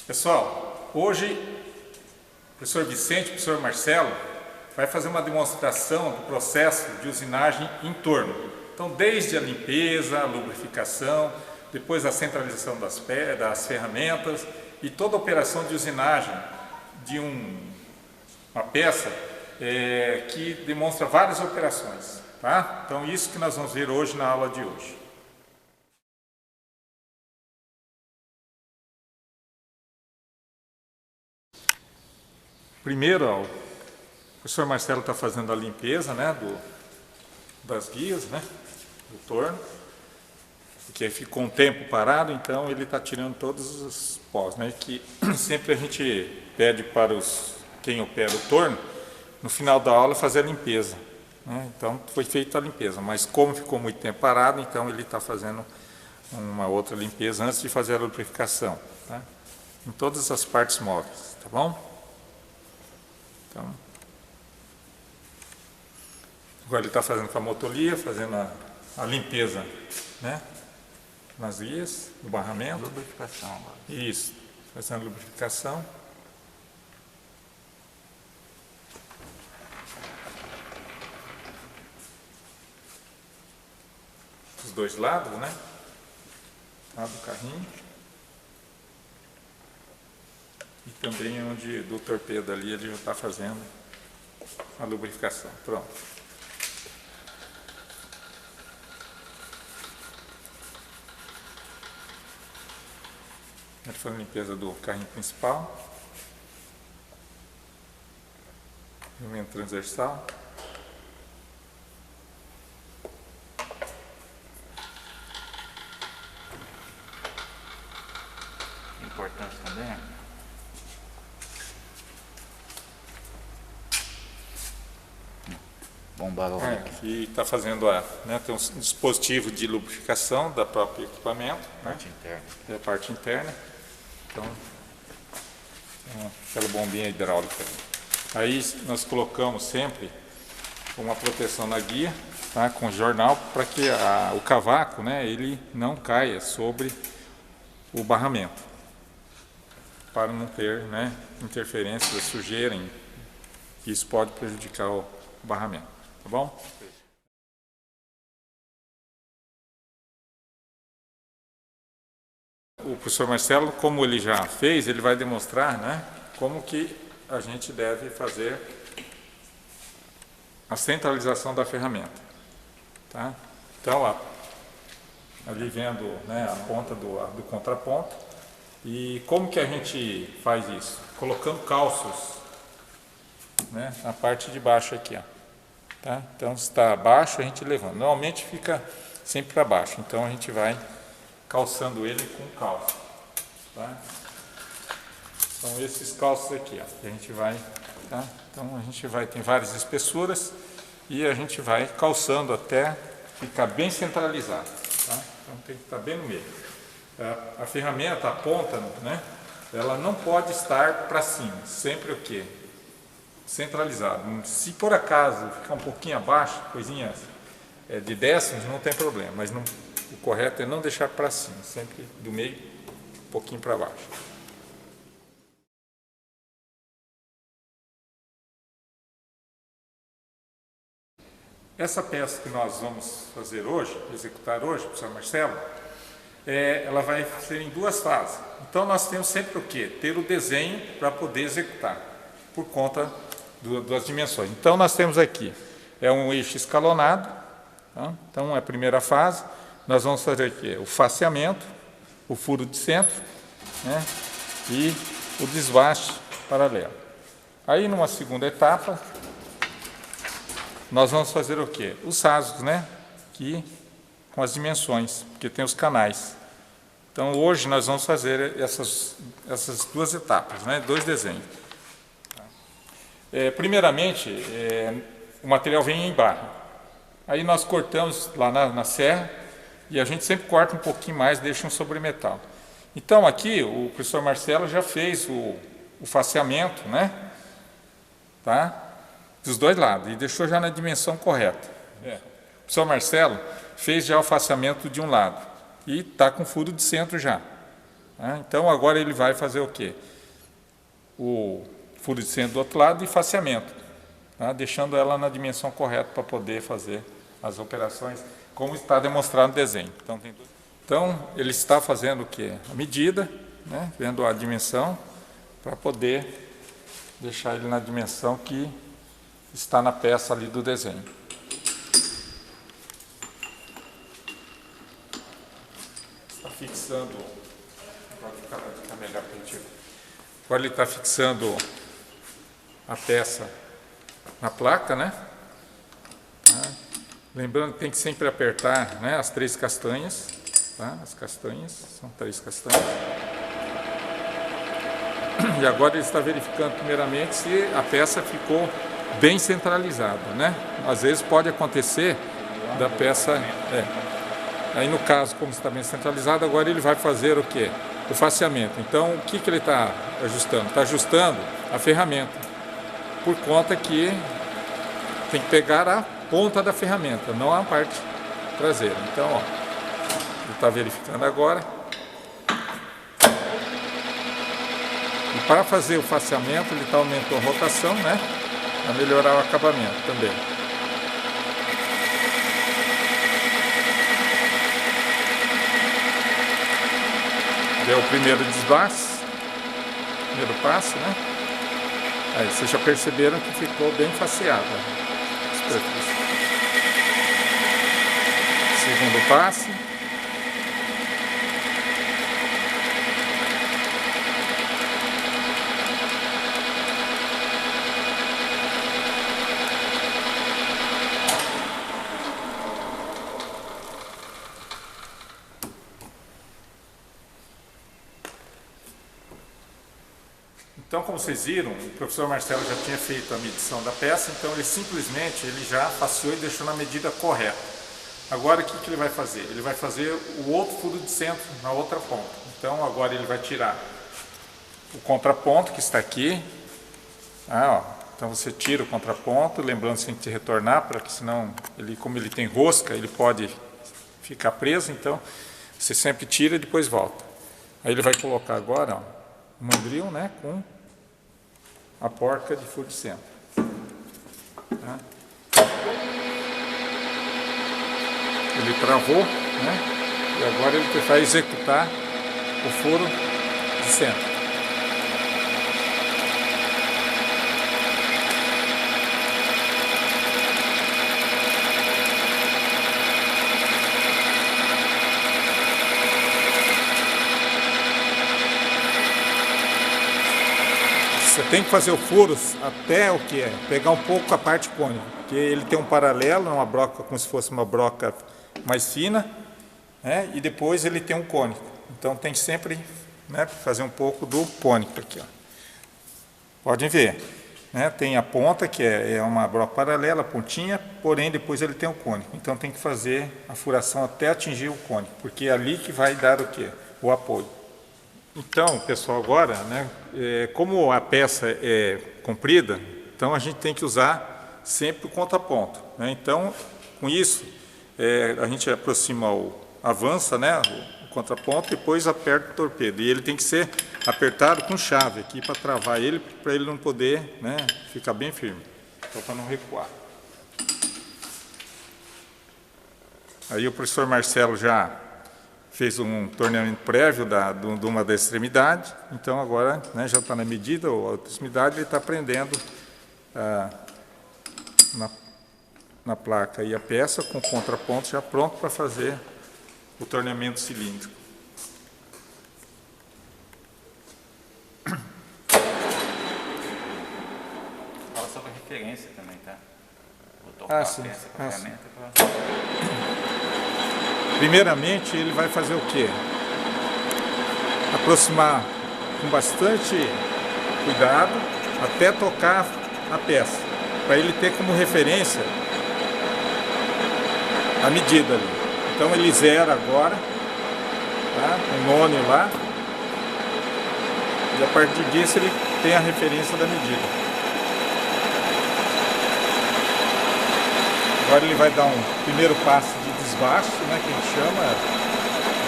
Pessoal, hoje o professor Vicente e o professor Marcelo vai fazer uma demonstração do processo de usinagem em torno. Então, desde a limpeza, a lubrificação, depois a centralização das ferramentas e toda a operação de usinagem de uma peça que demonstra várias operações. Tá? Então, isso que nós vamos ver hoje na aula de hoje. Primeiro, o professor Marcelo está fazendo a limpeza, né, das guias, né, do torno, porque ficou um tempo parado, então ele está tirando todos os pós, né, que sempre a gente pede para quem opera o torno, no final da aula, fazer a limpeza. Né, então foi feita a limpeza, mas como ficou muito tempo parado, então ele está fazendo uma outra limpeza antes de fazer a lubrificação, tá, em todas as partes móveis, tá bom? Então, agora ele está fazendo com a motolia, fazendo a limpeza, né, nas guias, do barramento. Lubrificação agora. Isso, fazendo a lubrificação. Dos dois lados, né, lá do carrinho. E também onde do torpedo ali ele já está fazendo a lubrificação. Pronto. Ele faz a limpeza do carrinho principal. Movimento transversal. Importante também. Bomba Aqui está fazendo tem um dispositivo de lubrificação da próprio equipamento, parte interna. É a parte interna. Então, aquela bombinha hidráulica. Aí nós colocamos sempre uma proteção na guia, tá, com jornal, para que o cavaco, né, ele não caia sobre o barramento, para não ter, né, interferência, sujeira, que isso pode prejudicar o barramento. Tá bom? O professor Marcelo, como ele já fez, ele vai demonstrar, né, como que a gente deve fazer a centralização da ferramenta. Tá? Então, ali vendo, né, a ponta do contraponto. E como que a gente faz isso? Colocando calços, né, na parte de baixo aqui, ó. Tá? Então, se está abaixo, a gente levanta. Normalmente fica sempre para baixo, então a gente vai calçando ele com calço. Tá? São esses calços aqui, ó, que a gente vai. Tá? Então, a gente tem várias espessuras e a gente vai calçando até ficar bem centralizado. Tá? Então, tem que estar bem no meio. A ferramenta, a ponta, né, ela não pode estar para cima, sempre o quê? Centralizado. Se por acaso ficar um pouquinho abaixo, coisinhas de décimos, não tem problema, mas o correto é não deixar para cima, sempre do meio um pouquinho para baixo. Essa peça que nós vamos fazer hoje, executar hoje, professor Marcelo, ela vai ser em duas fases. Então nós temos sempre o quê? Ter o desenho para poder executar, por conta das dimensões. Então nós temos aqui, um eixo escalonado, tá? Então é a primeira fase, nós vamos fazer aqui o faceamento, o furo de centro, né, e o desbaste paralelo. Aí numa segunda etapa, nós vamos fazer o quê? Os rasgos, né, com as dimensões, porque tem os canais. Então hoje nós vamos fazer essas duas etapas, né, dois desenhos. Primeiramente, o material vem em barra. Aí nós cortamos lá na serra e a gente sempre corta um pouquinho mais, deixa um sobremetal. Então aqui o professor Marcelo já fez o faceamento, né, tá, dos dois lados e deixou já na dimensão correta. O professor Marcelo fez já o faceamento de um lado e está com furo de centro já. Né? Então agora ele vai fazer o quê? O furo de centro do outro lado e faceamento, tá? Deixando ela na dimensão correta para poder fazer as operações, como está demonstrado no desenho. Então ele está fazendo o quê? A medida, né? Vendo a dimensão, para poder deixar ele na dimensão que está na peça ali do desenho. Está fixando, agora fica melhor para a gente. Agora ele está fixando a peça na placa, né? Lembrando que tem que sempre apertar, né, as 3 castanhas, tá? As castanhas, são 3 castanhas. E agora ele está verificando primeiramente se a peça ficou bem centralizada, né? Às vezes pode acontecer da peça... Aí no caso, como está bem centralizado, agora ele vai fazer o quê? O faceamento. Então, o que ele está ajustando? Está ajustando a ferramenta, por conta que tem que pegar a ponta da ferramenta, não a parte traseira. Então, ó, ele está verificando agora. E para fazer o faceamento, ele está aumentando a rotação, né? Para melhorar o acabamento também. Deu o primeiro desbaste, primeiro passo, né? Aí vocês já perceberam que ficou bem faceada a superfície. Segundo passo. Então, como vocês viram, o professor Marcelo já tinha feito a medição da peça, então ele simplesmente já faceou e deixou na medida correta. Agora, o que ele vai fazer? Ele vai fazer o outro furo de centro na outra ponta. Então, agora ele vai tirar o contraponto que está aqui. Então, você tira o contraponto, lembrando que tem que retornar, para que senão, como ele tem rosca, ele pode ficar preso. Então, você sempre tira e depois volta. Aí ele vai colocar agora, o mandril, né, com a porca de furo de centro. Tá? Ele travou, né, e agora ele vai executar o furo de centro. Você tem que fazer o furo até o que é? Pegar um pouco a parte cônica, porque ele tem um paralelo, uma broca como se fosse uma broca mais fina, né? E depois ele tem um cônico. Então tem que sempre, né, fazer um pouco do cônico aqui, ó. Podem ver, né? Tem a ponta que é uma broca paralela, a pontinha, porém depois ele tem o cônico. Então tem que fazer a furação até atingir o cônico, porque é ali que vai dar o quê? O apoio. Então, pessoal, agora, né, como a peça é comprida, então a gente tem que usar sempre o contraponto, né? Então, com isso, a gente aproxima avança, né, o contraponto, depois aperta o torpedo. E ele tem que ser apertado com chave aqui para travar ele, para ele não poder, né, ficar bem firme, então para não recuar. Aí o professor Marcelo já fez um torneamento prévio de uma das extremidades, então agora, né, já está na medida, ou a outra extremidade, ele está prendendo na placa aí a peça com contraponto já pronto para fazer o torneamento cilíndrico. Fala sobre a referência também, tá? Vou tocar a sim. peça com a ferramenta para... Primeiramente, ele vai fazer o quê? Aproximar com bastante cuidado até tocar a peça, para ele ter como referência a medida ali. Então ele zera agora, tá? O nônio lá, e a partir disso ele tem a referência da medida. Agora ele vai dar um primeiro passo de desbaste, né, que a gente chama,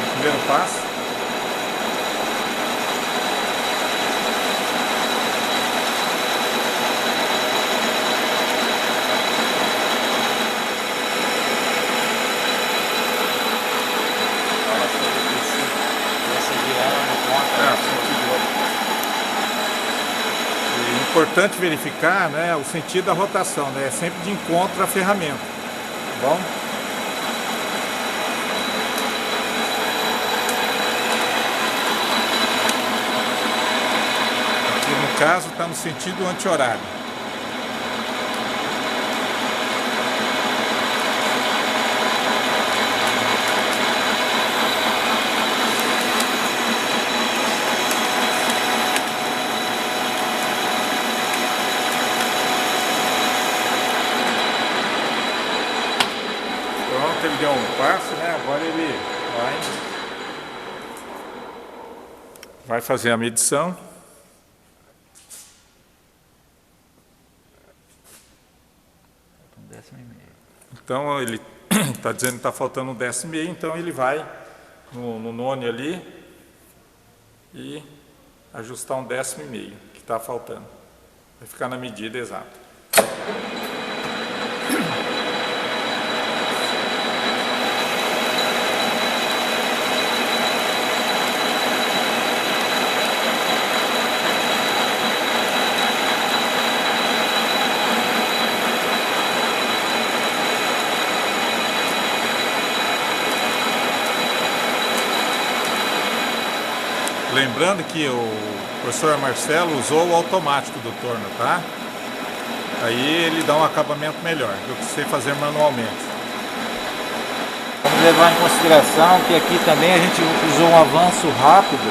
o primeiro passo. importante verificar, né, o sentido da rotação, né, sempre de encontro à ferramenta, tá bom? Aqui no caso está no sentido anti-horário. Ele deu um passo, né? Agora ele vai fazer a medição. Então ele está dizendo que está faltando 1,5 décimo, então ele vai no none ali e ajustar 1,5 décimo que está faltando. Vai ficar na medida exata. Lembrando que o professor Marcelo usou o automático do torno, tá? Aí ele dá um acabamento melhor do que você fazer manualmente. Vamos levar em consideração que aqui também a gente usou um avanço rápido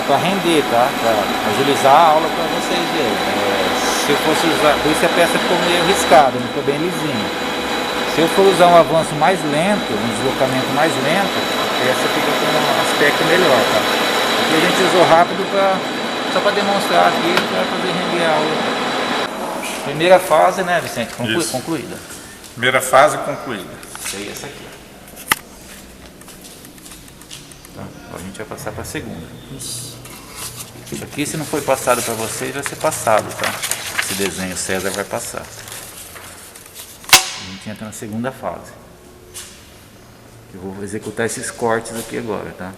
para render, tá? Para agilizar a aula para vocês verem. Se eu fosse usar, por isso a peça ficou meio riscada, não ficou bem lisinha. Se eu for usar um avanço mais lento, um deslocamento mais lento, a peça fica com um aspecto melhor, tá? E a gente usou rápido só para demonstrar aqui, para fazer render a aula. Primeira fase, né, Vicente? Concluída. Primeira fase concluída. Isso aí, essa aqui. Tá? Agora a gente vai passar para a segunda. Isso aqui, se não foi passado para vocês, vai ser passado, tá? Esse desenho o César vai passar. A gente entra na segunda fase. Eu vou executar esses cortes aqui agora, tá?